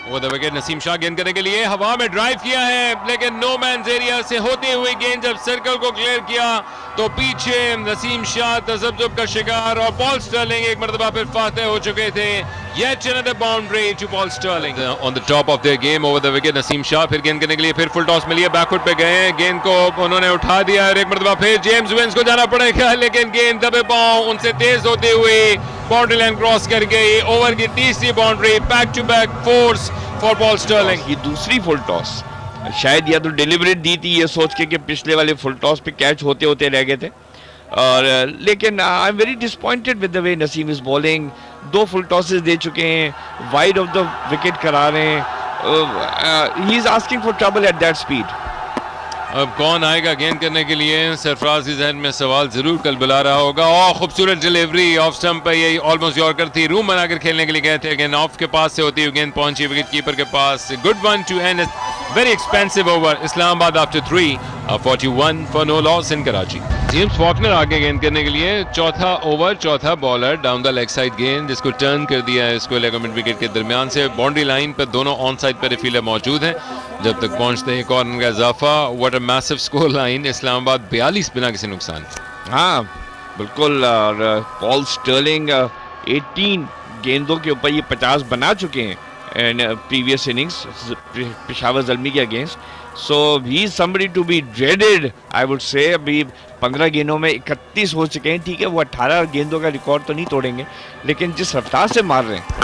वो the wicket Naseem Shah गेंद करने के लिए हवा में ड्राइव किया है, लेकिन नो मैंस एरिया से होते हुए गेंद जब सर्कल को क्लियर किया तो पीछे नसीम शाह तजब्जुब का शिकार और पॉल स्टर्लिंग एक मरतबा फिर फाते हो चुके थे। Yet another boundary to Paul Sterling on the top of their game over the wicket। Naseem Shah फिर गेंद करने के लिए फिर फुल टॉस में लिए, बैकफुट पे गए, गेंद को उन्होंने उठा दिया और एक मरतबा फिर जेम्स विंस को जाना पड़ेगा, लेकिन गेंद दबे पांव उनसे तेज होते हुए बाउंड्री लाइन क्रॉस कर गई। ओवर की तीसरी boundary, back to back fours for Paul Stirling. ये दूसरी फुल टॉस शायद या तो डिलीवरेट दी थी ये सोच के कि पिछले वाले फुल टॉस पे कैच होते होते रह गए थे, और लेकिन I am very disappointed with the way Naseem is bowling. 2 full tosses दे चुके हैं, वाइड ऑफ द विकेट करा रहे हैं, he is asking for trouble at that speed. अब कौन आएगा गेंद करने के लिए, सरफराज के जहन में सवाल जरूर कल बुला रहा होगा। और खूबसूरत डिलीवरी ऑफ स्टंप पे, ये ऑलमोस्ट यॉर्कर थी, रूम बनाकर खेलने के लिए गए थे, गेंद ऑफ के पास से होती हुई गेंद पहुंची विकेट कीपर के पास। Good one too and very expensive over Islamabad after 3 41 for no loss in Karachi. James Faulkner आगे गेंद करने के लिए, चौथा ओवर चौथा bowler, down the leg side गेंद जिसको टर्न कर दिया है इसको लेग मिड विकेट के दरमियान से। बाउंड्री लाइन पर दोनों ऑन साइड पर फील्डर मौजूद हैं जब तक पहुंचते हैं। कॉर्नर का इजाफा, what a massive score line, Islamabad 42 बिना किसी नुकसान। हाँ बिल्कुल, और पॉल स्टर्लिंग 18 गेंदों के ऊपर ये 50 बना चुके हैं in previous innings Peshawar Zalmi के against. So he is somebody to be dreaded I would say. अभी 15 गेंदों में 31 हो चुके हैं, ठीक है, वो 18 गेंदों का रिकॉर्ड तो नहीं तोड़ेंगे, लेकिन जिस रफ्तार से मार रहे हैं।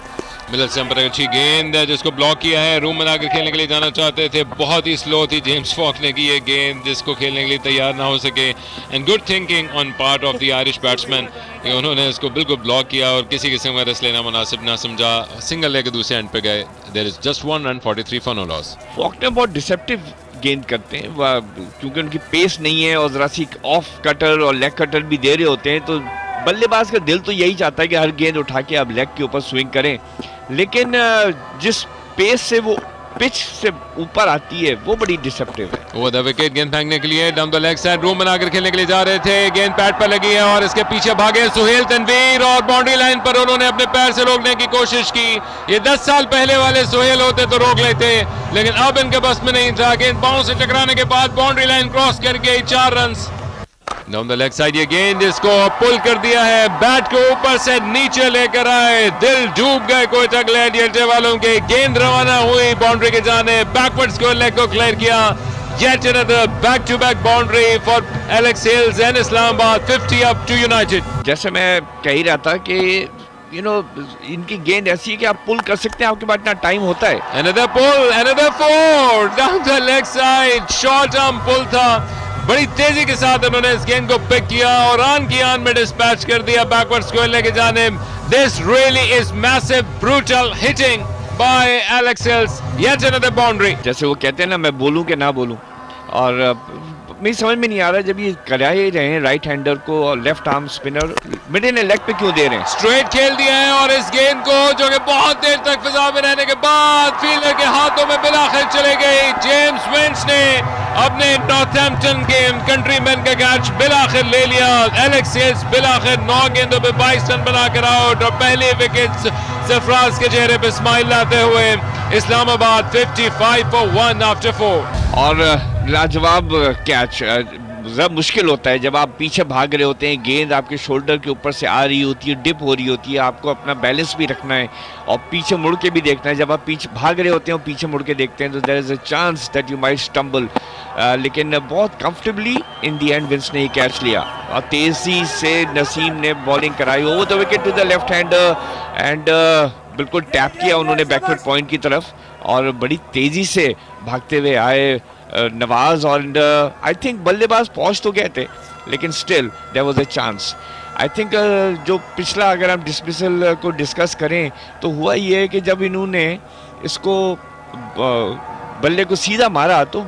मिडल स्टंप पर अच्छी गेंद है जिसको ब्लॉक किया है, रूम बनाकर खेलने के लिए जाना चाहते थे, बहुत ही स्लो थी जेम्स फॉकनर की ये गेंद जिसको खेलने के लिए तैयार ना हो सके। And good thinking on part of the Irish batsman, उन्होंने इसको बिल्कुल ब्लॉक किया और किसी किस्म का रस लेना मुनासिब ना समझा, सिंगल लेके दूसरे एंड पे गए। There is just 1 run 43 for no loss. Faulkner बहुत डिसेप्टिव गेंद करते हैं क्योंकि उनकी पेस नहीं है और जरा सी ऑफ कटर और लेग कटर भी दे रहे होते हैं, तो बल्लेबाज का दिल तो यही चाहता है कि हर गेंद उठा के आप लेग के ऊपर स्विंग करें, लेकिन जिस पेस से वो पिच से ऊपर आती है वो बड़ी डिसेप्टिव है। वो द विकेट गेंद फेंकने के लिए down the leg side room बनाकर खेलने के लिए जा रहे थे, गेंद पैड पर लगी है और इसके पीछे भागे सुहेल तनवीर और बाउंड्री लाइन पर उन्होंने अपने पैर से रोकने की कोशिश की। ये 10 साल पहले वाले सुहेल होते तो रोक लेते, लेकिन अब इनके बस में नहीं था। गेंद पांव से टकराने के बाद बाउंड्री लाइन क्रॉस कर गई, 4 run down the leg side. ये गेंद इसको पुल कर दिया है, बैट को ऊपर से नीचे लेकर आए, दिल डूब गए कोयटा ग्लैडिएटर वालों के। गेंद रवाना हुई बाउंड्री के जाने, बैकवर्ड स्क्वायर लेग को क्लियर किया। Yet another back-to-back boundary for Alex Hales and Islamabad, 50 up to United। जैसे मैं कह ही रहा था कि इनकी गेंद ऐसी है कि आप पुल कर सकते हैं, आपके पास इतना टाइम होता है। Another pull, another 4 down the leg side, short arm pull था, बड़ी तेजी के साथ उन्होंने इस गेंद को पिक किया और आन की आन में डिस्पैच कर दिया बैकवर्ड स्क्वायर लेके जाने। This really is massive brutal hitting by Alex Hales, yet another boundary। जैसे वो कहते हैं ना, मैं बोलूं कि ना बोलूं, और मेरी समझ में नहीं आ रहा जब ये करा ही रहे हैं राइट हैंडर को और left arm spinner, middle leg पे क्यों दे रहे हैं। स्ट्रेट खेल दिया है और इस गेंद को जो कि बहुत देर तक फिजा में रहने के बाद फील्डर के हाथों में बिलाखिर चले गई। जेम्स विंस ने अपने नॉर्थहैम्पटन के कंट्रीमैन का कैच बिलाखिर ले लिया। एलेक्स हेल्स बिलाखिर 9 गेंदों पे 22 रन बनाकर आउट और पहले विकेट सरफराज के चेहरे पे स्माइल लाते हुए इस्लामाबाद 55 for 1 after 4। और लाजवाब कैच। ज़रा मुश्किल होता है जब आप पीछे भाग रहे होते हैं, गेंद आपके शोल्डर के ऊपर से आ रही होती है, डिप हो रही होती है, आपको अपना बैलेंस भी रखना है और पीछे मुड़ के भी देखना है। जब आप पीछे भाग रहे होते हैं और पीछे मुड़ के देखते हैं तो there is a chance that you might stumble, लेकिन बहुत comfortably in the end Vince ने ये कैच लिया और तेज़ी से नसीम ने बॉलिंग कराई over the wicket to the left hander and बिल्कुल टैप किया उन्होंने बैकवर्ड पॉइंट की तरफ और बड़ी तेज़ी से भागते हुए आए नवाज। और आई थिंक बल्लेबाज पहुंच तो गए थे, लेकिन still there was a chance. I think जो पिछला अगर हम डिसमिसल को डिस्कस करें तो हुआ ये है कि जब इन्होंने इसको बल्ले को सीधा मारा तो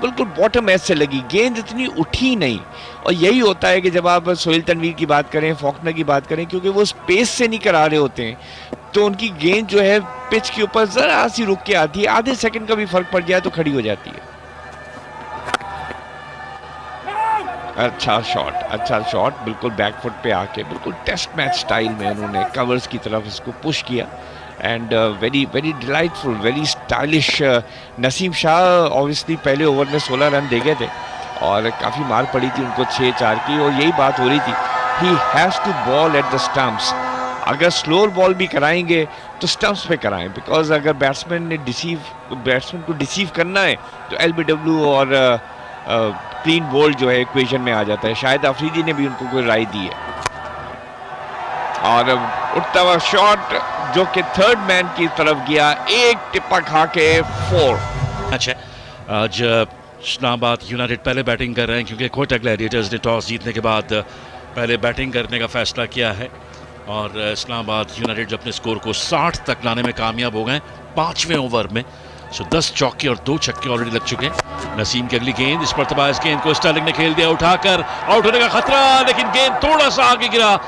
बिल्कुल बॉटम एज से लगी, गेंद इतनी उठी नहीं। और यही होता है कि जब आप सोहेल तनवीर की बात करें, फॉकनर की बात करें, क्योंकि वो स्पेस से नहीं करा रहे होते हैं तो उनकी गेंद जो है पिच के ऊपर जरा सी रुक के आती है, आधे सेकंड का भी फर्क पड़ जाए तो खड़ी हो जाती है। अच्छा शॉट बिल्कुल बैकफुट पे आके बिल्कुल टेस्ट मैच स्टाइल में उन्होंने कवर्स की तरफ इसको पुश किया and very very delightful, very stylish. Naseem Shah obviously पहले ओवर में 16 रन दे गए थे और काफ़ी मार पड़ी थी उनको 6-4 की, और यही बात हो रही थी, he has to bowl at the stumps. अगर स्लोअर बॉल भी कराएंगे तो स्टम्प्स पे कराएं, बिकॉज अगर बैट्समैन को डिसीव करना है तो एलबीडब्ल्यू और क्लीन बोल्ड जो है इक्वेशन में आ जाता है। शायद अफरीदी ने भी उनको कोई राय दी है, और उठता हुआ शॉट जो कि थर्ड मैन की तरफ गया, एक टिप्पा खा के 4। अच्छा, आज इस्लामाबाद यूनाइटेड पहले बैटिंग कर रहे हैं क्योंकि कोटा ग्लैडिएटर्स ने टॉस जीतने के बाद पहले बैटिंग करने का फैसला किया है, और इस्लामाबाद यूनाइटेड अपने स्कोर को 60 तक लाने में कामयाब हो गए 5वें ओवर में। 10 चौके और 2 छक्के ऑलरेडी लग चुके हैं। नसीम की अगली गेंद, इस मरतबा इस गेंद को स्टर्लिंग ने खेल दिया उठाकर, आउट होने का खतरा, लेकिन गेंद थोड़ा सा आगे गिरा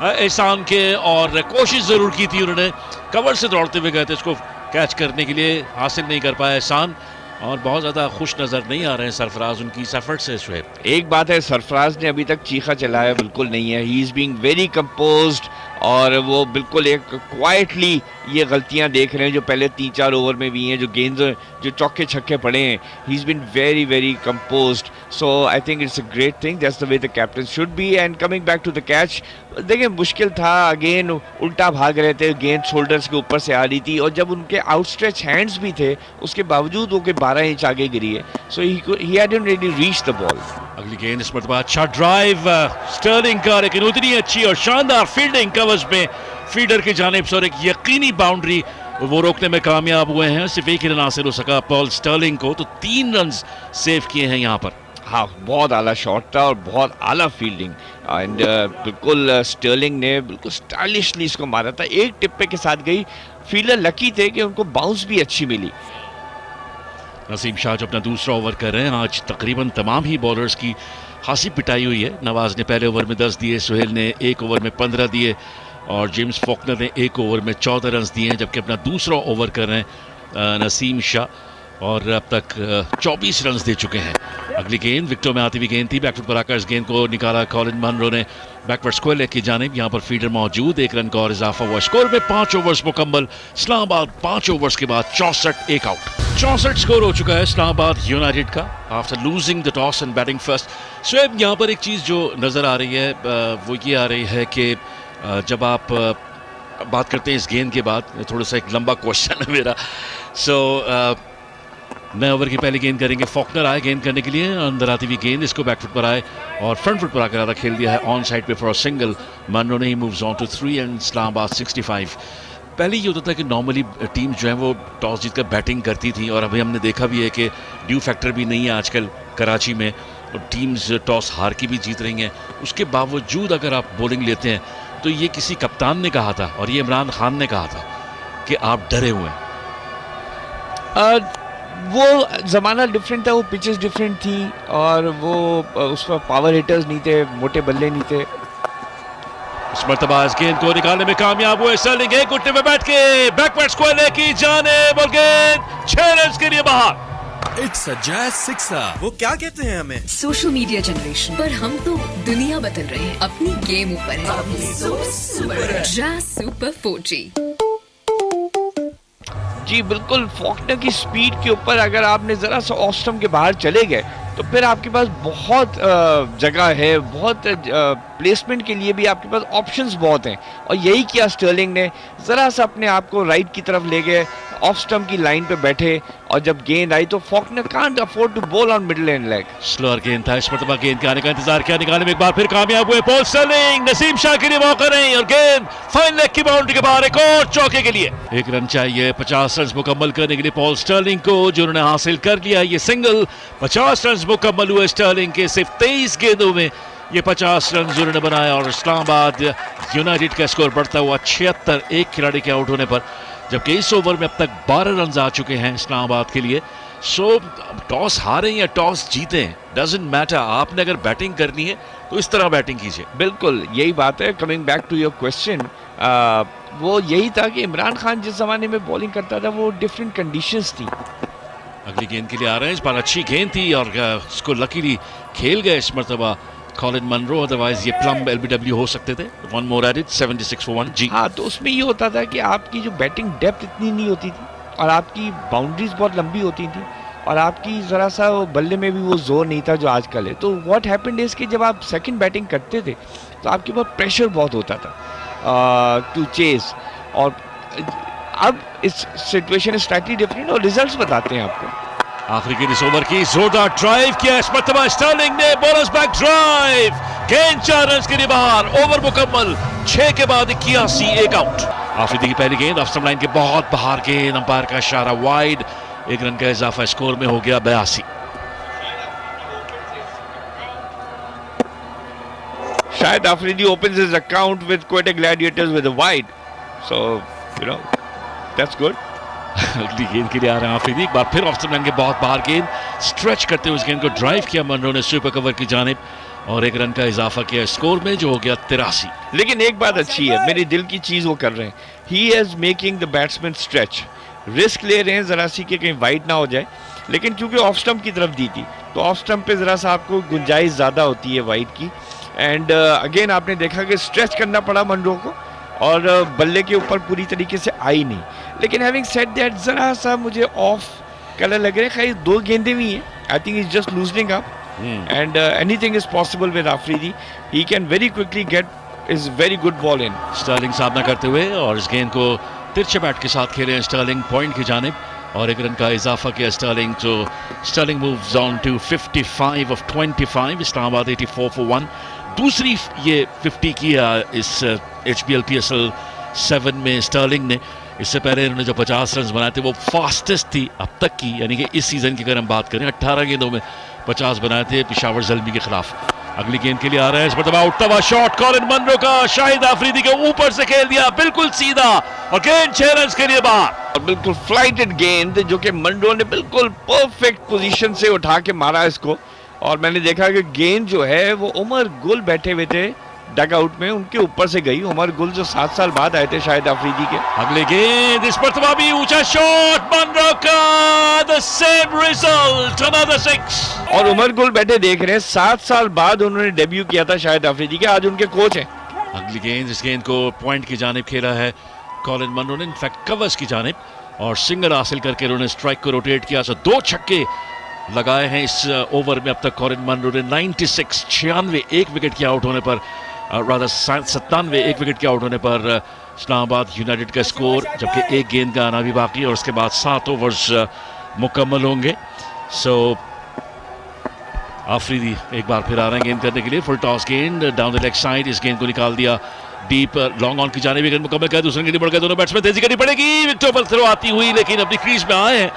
एहसान के, और कोशिश जरूर की थी उन्होंने, कवर से दौड़ते हुए गए थे इसको कैच करने के लिए, हासिल नहीं कर पाया एहसान, और बहुत ज़्यादा खुश नज़र नहीं आ रहे हैं सरफराज उनकी इस एफर्ट से। शुएब, एक बात है, सरफराज ने अभी तक चीखा चलाया बिल्कुल नहीं है, he is being very composed, और वो बिल्कुल एक क्वाइटली ये गलतियां देख रहे हैं जो पहले 3-4 ओवर में भी हैं, जो गेंद जो चौके छक्के पड़े हैं। He is been very very composed, so I think it's a great thing, that's the way the captain should be. And coming back to the catch, देखिए मुश्किल था, अगेन उल्टा भाग रहे थे, गेंद शोल्डर्स के ऊपर से आ रही थी, और जब उनके आउटस्ट्रेच हैंड्स भी थे उसके बावजूद वो के 12 इंच आगे गिरी है, so he hadn't really reach the ball. अगली गेंद इस मरतबा अच्छा ड्राइव स्टर्लिंग का, लेकिन उतनी अच्छी और शानदार फील्डिंग कवर्स में फील्डर की जानिब से, और एक यकीनी बाउंड्री वो रोकने में कामयाब हुए हैं। सिर्फ एक ही रन हासिल हो सका पॉल स्टर्लिंग को, तो 3 रन सेव किए हैं यहाँ पर। हाँ, बहुत आला शॉट था और बहुत आला फील्डिंग, एंड बिल्कुल स्टर्लिंग ने बिल्कुल स्टाइलिशली इसको मारा था, एक टिप्पे के साथ गई, फील्डर लकी थे कि उनको बाउंस भी अच्छी मिली। नसीम शाह जो अपना दूसरा ओवर कर रहे हैं, आज तकरीबन तमाम ही बॉलर्स की खासी पिटाई हुई है। नवाज ने पहले ओवर में 10 दिए, सुहेल ने एक ओवर में 15 दिए, और जेम्स फॉकनर ने एक ओवर में 14 रन दिए हैं, जबकि अपना दूसरा ओवर कर रहे हैं नसीम शाह, और अब तक 24 रन दे चुके हैं। अगली गेंद विकेटों में आती हुई गेंद थी, बैकफुट पर आकर इस गेंद को निकाला कॉलिन मनरो ने बैकवर्ड स्क्वायर लेग की जानिब, यहाँ पर फील्डर मौजूद, 1 रन का और इजाफा हुआ स्कोर में। 5 ओवर्स मुकम्मल, इस्लामाबाद 5 ओवर्स के बाद 64 एक आउट, 64 स्कोर हो चुका है इस्लामाबाद यूनाइटेड का after losing the toss and batting first. स्वयं यहाँ पर एक चीज़ जो नज़र आ रही है वो ये आ रही है कि जब आप बात करते हैं इस गेंद के बाद, थोड़ा सा एक लंबा क्वेश्चन है मेरा। नए ओवर की पहली गेंद करेंगे, फॉकनर आए गेंद करने के लिए, अंदर आती हुई गेंद इसको बैकफुट पर आए और फ्रंट फुट पर आकर आधा खेल दिया है ऑन साइड पे फॉर अ सिंगल। मनरो ने he moves on to 3 and Islamabad 65। पहले ये होता था कि नॉर्मली टीम जो है वो टॉस जीतकर बैटिंग करती थी, और अभी हमने देखा भी है कि ड्यू फैक्टर भी नहीं है आजकल कराची में, और टीम्स टॉस हार की भी जीत रही हैं। उसके बावजूद अगर आप बॉलिंग लेते हैं तो ये किसी कप्तान ने कहा था, और ये इमरान खान ने कहा था कि आप डरे हुए हैं। वो ज़माना डिफरेंट था, वो पिचेस डिफरेंट थी, और वो उस पर पावर हिटर्स नहीं थे, मोटे बल्ले नहीं थे। इस मरतबा इस गेंद को निकालने में कामयाब हुए स्टर्लिंग, एक घुटने में बैठ के बैकवर्ड स्क्वायर लेग की जानिब, और गेंद 6 रन के लिए बाहर। It's a jazz sixer. वो क्या कहते हैं हमें? सोशल मीडिया जनरेशन, पर हम तो दुनिया बदल रहे हैं, अपनी गेम ऊपर है। Jazz super 4G। जी बिल्कुल, फॉकनर की स्पीड के ऊपर अगर आपने ज़रा सा ऑफ स्टंप के बाहर चले गए तो फिर आपके पास बहुत जगह है, बहुत प्लेसमेंट के लिए भी आपके पास ऑप्शंस बहुत हैं, और यही किया स्टर्लिंग ने, ज़रा सा अपने आप को राइट की तरफ ले गए, ऑफ स्टंप की लाइन पे बैठे, और जब गेंद आई तो Faulkner can't afford to bowl on middle and leg. Slower गेंद था, इस मरतबा गेंद के आने का इंतजार किया, निकालने में एक बार फिर कामयाब हुए पॉल स्टर्लिंग, नसीम शाह के लिए मौका नहीं, और गेंद फाइन लेग की बाउंड्री के बाहर, एक और चौके के लिए। 1 रन चाहिए 50 रन मुकम्मल करने के लिए पॉल स्टर्लिंग को, जिन्होंने हासिल कर लिया ये सिंगल। 50 रन मुकम्मल हुए स्टर्लिंग के, सिर्फ 23 गेंदों में ये 50 रन जिन्होंने बनाया, और इस्लामाबाद यूनाइटेड का स्कोर बढ़ता हुआ 76, एक खिलाड़ी के आउट होने पर, जबकि इस ओवर में अब तक 12 रन आ चुके हैं इस्लामाबाद के लिए। सो टॉस हारे या टॉस जीते, डजंट मैटर, आपने अगर बैटिंग करनी है तो इस तरह बैटिंग कीजिए। बिल्कुल यही बात है। Coming back to your question, वो यही था कि इमरान खान जिस जमाने में बॉलिंग करता था वो डिफरेंट कंडीशंस थी। अगली गेंद के लिए आ रहे हैं, इस बार अच्छी गेंद थी और इसको लकीली खेल गए इस मरतबा कॉलिन मनरो, अदरवाइज ये प्लम एलबीडब्ल्यू हो सकते थे। 1 more added, 76 for 1 जी। हाँ, तो उसमें ये होता था कि आपकी जो बैटिंग डेप्थ इतनी नहीं होती थी और आपकी बाउंड्रीज बहुत लंबी होती थी और आपकी ज़रा सा बल्ले में भी वो जोर नहीं था जो आजकल है। तो व्हाट हैपेंड इज कि जब आप सेकंड बैटिंग करते थे तो आपके ऊपर प्रेशर बहुत होता था टू चेस, और अब इस सिचुएशन स्लाइटली डिफरेंट और रिजल्ट्स बताते हैं आपको। आखिरी गेंद इस ओवर की, जोरदार ड्राइव किया इस मरतबा स्टर्लिंग ने, बॉलर्स बैक ड्राइव, गेंद 4 रन के लिए बाहर, ओवर मुकम्मल, 6 के बाद 81, 1 आउट। आफरीदी की पहली गेंद ऑफ स्टंप लाइन के बहुत बाहर, गेंद अंपायर का इशारा वाइड, 1 रन का इजाफा, स्कोर में हो गया 82। शायद Afridi opens his account with quite a gladiators with a wide, so you know that's good. अगली गेंद के लिए आ रहे हैं आफरीदी, एक बार फिर ऑफ स्टंप लाइन के बहुत बाहर, गेंद स्ट्रेच करते हुए इस गेंद को ड्राइव किया मनरो ने स्वीपर कवर की जानिब और 1 रन का इजाफा किया स्कोर में, जो हो गया 83। लेकिन एक बात अच्छी है, मेरे दिल की चीज वो कर रहे हैं, he is making the batsman stretch, risk ले रहे हैं जरा सी कि कहीं वाइड ना हो जाए, लेकिन क्योंकि ऑफ स्टंप की तरफ दी थी तो ऑफ स्टंप पे जरा सा आपको गुंजाइश ज़्यादा होती है वाइड की, एंड अगेन आपने देखा कि स्ट्रेच करना पड़ा मनरो को और बल्ले के ऊपर पूरी तरीके से आई नहीं। लेकिन हैविंग सेड दैट ज़रा सा मुझे ऑफ कलर लग रहा है, खैर 2 गेंदें भी हैं, I think is just loosening up and anything is possible with Afridi, he can very quickly get is very good ball in. Stirling सामना करते हुए और इस गेंद को तिरछे बैट के साथ खेले हैं स्टर्लिंग पॉइंट की जानिब और 1 रन का इजाफा किया स्टर्लिंग, तो Stirling moves on to 55 of 25, Islamabad 84 for 1। दूसरी ये 50 किया इस HBL PSL 7 में स्टर्लिंग ने, इससे पहले इन्होंने जो 50 रन बनाए थे वो फास्टेस्ट थी अब तक की, यानी कि इस सीजन की अगर हम बात करें 18 गेंदों में 50 बनाए थे पेशावर ज़ल्मी के खिलाफ। अगली गेंद के लिए आ रहा है इस मरतबा उठता हुआ शॉट कॉलिन मनरो का, शाहिद आफरीदी के ऊपर से खेल दिया बिल्कुल सीधा और गेंद 6 रन के लिए बाहर। और बिल्कुल फ्लाइटेड गेंद जो कि मनरो ने बिल्कुल परफेक्ट पोजीशन से उठा के मारा इसको, और मैंने देखा कि गेंद जो है वो उमर गुल बैठे हुए थे डग आउट में, उनके ऊपर से गई। उमर गुल जो 7 साल बाद आए थे शायद आफरीदी के। अगली गेंद इस मरतबा भी ऊंचा शॉट मनरो का, द सेम रिजल्ट, अनदर 6। और उमर गुल बैठे देख रहे हैं, 7 साल बाद उन्होंने डेब्यू किया था शायद आफरीदी के, आज उनके कोच हैं। अगली गेंद, इस गेंद को पॉइंट की जानिब खेला है कॉलिन मनरो ने, इनफैक्ट कवर्स की जानिब, और सिंगल हासिल करके उन्होंने स्ट्राइक को रोटेट किया। सो 2 छक्के लगाए हैं इस ओवर में अब तक कॉलिन मनरो ने। 96, 96 1 विकेट के आउट होने पर, रादर 97 1 विकेट के आउट होने पर इस्लामाबाद यूनाइटेड का स्कोर, जबकि 1 गेंद का आना भी बाकी है और उसके बाद 7 ओवर्स मुकम्मल होंगे। सो आफरीदी एक बार फिर आ रहे हैं गेंद करने के लिए, फुल टॉस गेंद डाउन द लेग साइड, इस गेंद को निकाल दिया डीप लॉन्ग ऑन की जानिब, गेंद मुकम्मल कर, दूसरे गेंद बढ़ गए, दोनों बैट्समैन तेजी करनी पड़ेगी, विकेटों पर थ्रो आती हुई, लेकिन अपनी क्रीज में आए हैं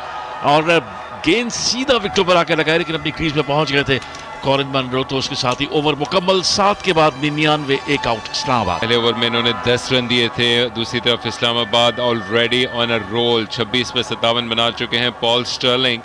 और गेंद सीधा विकेटों पर आकर लगाए, लेकिन अपनी क्रीज में पहुंच गए थे कॉलिन मनरो, तो उसके साथ ही ओवर मुकम्मल, 7 के बाद 99 1 आउट इस्लामाबाद। पहले ओवर में इन्होंने 10 रन दिए थे, दूसरी तरफ Islamabad already on a roll, 26 में 57 बना चुके हैं पॉल स्टर्लिंग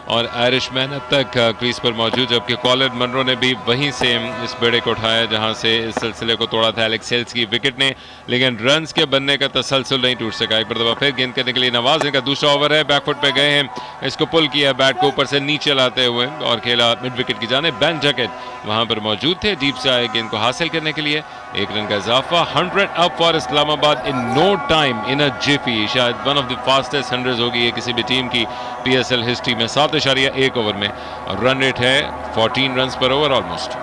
और आयरिशमैन अब तक क्रीज पर मौजूद, जबकि कॉलिन मनरो ने भी वहीं से इस बेड़े को उठाया जहां से इस सिलसिले को तोड़ा था एलेक्स हेल्स की विकेट ने, लेकिन रन्स के बनने का तसलसल नहीं टूट सका। एक बार दफा फिर गेंद करने के लिए नवाज इनका दूसरा ओवर है, बैकफुट पे गए हैं, इसको पुल किया बैट को ऊपर से नीचे लाते हुए और खेला मिड विकेट की जाने, बैन जैकेट वहां पर मौजूद थे, डीप से आए गेंद को हासिल करने के लिए, 1 रन का इजाफा, 100 up for Islamabad in no time in a jiffy, शायद वन ऑफ द फास्टेस्ट 100 होगी ये किसी भी टीम की PSL हिस्ट्री में। 7.1 ओवर में और रन रेट है 14 रन पर ओवर ऑलमोस्ट।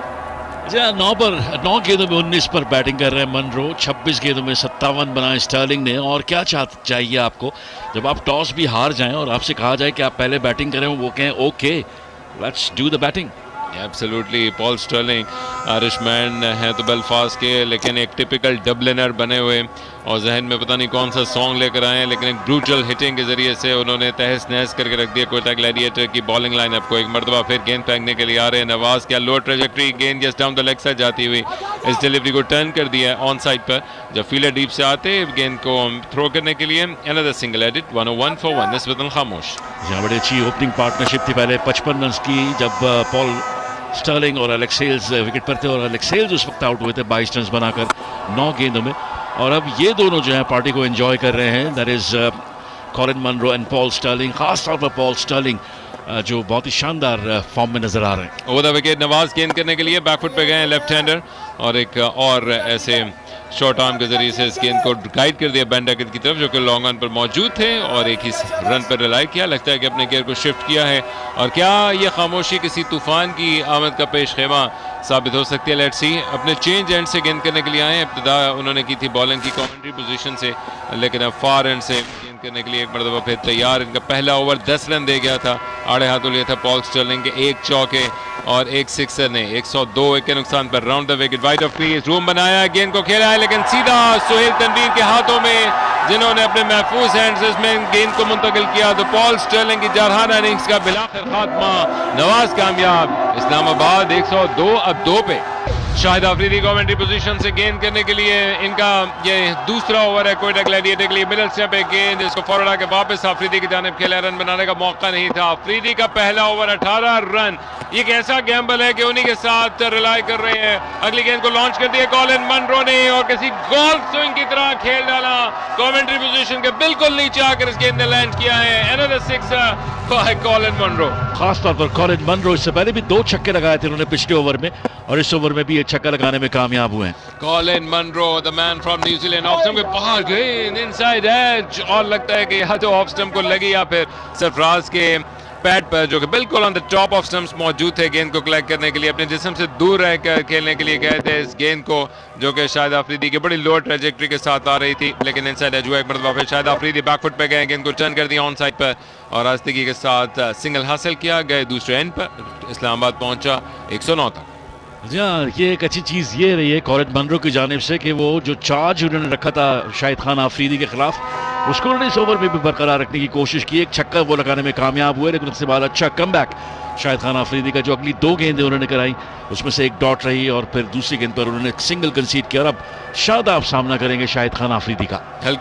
9 गेंदों में 19 पर बैटिंग कर रहे हैं मनरो, 26 गेंदों में 57 बनाए स्टर्लिंग ने, और क्या चाहिए आपको जब आप टॉस भी हार जाएं और आपसे कहा जाए कि आप पहले बैटिंग करें, वो कहें okay let's do the batting. Absolutely, Paul Stirling Irishman है तो बेलफास्ट के, लेकिन एक टिपिकल डबलिनर बने हुए और जहन में पता नहीं कौन सा सॉन्ग लेकर आए हैं, लेकिन एक ब्रूटल हिटिंग के जरिए से उन्होंने तहस नहस करके रख दिया कोयटा ग्लैडिएटर की बॉलिंग लाइनअप को। एक मरतबा फिर गेंद फेंकने के लिए आ रहे हैं नवाज, क्या लो ट्रेजेक्ट्री, गेंद just down the leg side जाती हुई इस डिलीवरी को टर्न कर दिया है ऑन साइड पर, जब फील्डर डीप से आते गेंद को थ्रो करने के लिए, अनदर सिंगल एडिट, 101 for 1 निस्बतन खामोश। यहाँ बड़ी अच्छी ओपनिंग पार्टनरशिप थी पहले 55 रन की, जब पॉल स्टर्लिंग और एलेक्स हेल्स विकेट पर थे और एलेक्स हेल्स उस वक्त आउट हुए थे 22 रन बनाकर 9 गेंदों में, और अब ये दोनों जो है पार्टी को एंजॉय कर रहे हैं, that is Colin Munro and Paul Stirling. खास तौर पर पॉल स्टर्लिंग जो बहुत ही शानदार फॉर्म में नजर आ रहे हैं। ओवर द विकेट नवाज गेंद करने के लिए बैकफुट पे गए हैं लेफ्ट हैंडर, और एक और ऐसे शॉर्ट आर्म के जरिए से इस गेंद को गाइड कर दिया बैंड अकिद की तरफ, जो कि लॉन्ग ऑन पर मौजूद थे और एक ही रन पर रिलाई किया। लगता है कि अपने गेयर को शिफ्ट किया है, और क्या ये खामोशी किसी तूफान की आमद का पेश खेमा साबित हो सकती है। Let's see. अपने चेंज एंड से गेंद करने के लिए आए हैं। इब्तिदा उन्होंने की थी बॉलिंग की कमेंट्री पोजीशन से, लेकिन अब फार एंड से गेंद करने के लिए एक मरतबा फिर तैयार। इनका पहला ओवर 10 रन दे गया था, आड़े हाथों लिया था पॉल स्टर्लिंग के 1 चौके और 1 सिक्सर ने 102 के नुकसान पर round the wicket wide of crease. Room बनाया, गेंद को खेला है, लेकिन सीधा सुहेल तनवीर के हाथों में, जिन्होंने अपने महफूज हैंड्स में गेंद को मुंतकिल किया। तो पॉल स्टर्लिंग की जारहाना इनिंग्स का बिलाखिर खात्मा, नवाज कामयाब। इस्लामाबाद 102 अब 2 पे। शाहिद आफरीदी कमेंट्री पोजीशन से गेंद करने के लिए, इनका ये दूसरा ओवर है कोयटा ग्लैडिएटर के लिए। मिडल स्टेप पे गेंद, इसको फॉरवर्ड आके वापस आफरीदी की जानिब खेला, रन बनाने का मौका नहीं था। आफरीदी का पहला ओवर 18 रन। ये एक ऐसा गैम्बल है कि उन्हीं के साथ रिलाई कर रहे हैं। अगली गेंद को लॉन्च कर दिया कॉलिन मनरो ने, और किसी गोल्फ स्विंग की तरह खेल डाला। कमेंट्री पोजीशन के बिल्कुल नीचे आकर इस गेंद ने लैंड किया है। Another sixer by Colin Munro. खासतौर पर कॉलिन मनरो इससे पहले भी 2 छक्के लगाए थे उन्होंने पिछले ओवर में, और इस ओवर में भी एक छक्का लगाने में कामयाब हुए हैं। Colin Munro, the man from New Zealand, off stump के बाहर गेंद इनसाइड एज, और लगता है कि या तो ऑफ स्टंप को लगी या फिर सरफराज के पैड पर, जो कि बिल्कुल on the top of stumps मौजूद थे। गेंद को कलेक्ट करने के लिए अपने जिस्म से दूर रहकर खेलने के लिए गए थे इस गेंद को, जो कि शाहिद आफरीदी की बड़ी लो ट्रेजेक्ट्री के साथ आ रही थी, लेकिन इनसाइड एज हुआ। एक मरतबा फिर शाहिद आफरीदी बैकफुट पे गए, गेंद को टर्न कर दिया ऑन साइड पर और आस्तिकी के साथ सिंगल हासिल किया। गए दूसरे एंड पर, इस्लामाबाद पहुंचा 109 तक। हाँ, ये एक अच्छी चीज़ ये रही है कॉलिन मनरो की जानिब से कि वो जो चार्ज उन्होंने रखा था शाहिद खान आफरीदी के खिलाफ, उसको उन्होंने इस ओवर में भी बरकरार रखने की कोशिश की। एक छक्का वो लगाने में कामयाब हुए, लेकिन उसके बाद अच्छा कमबैक शाहिद खान आफरीदी का। जो अगली 2 गेंदें उन्होंने कराई, उसमें से एक डॉट रही और फिर दूसरी गेंद पर उन्होंने सिंगल कंसीड किया, और अब शादाब सामना करेंगे शाहिद खान आफरीदी का।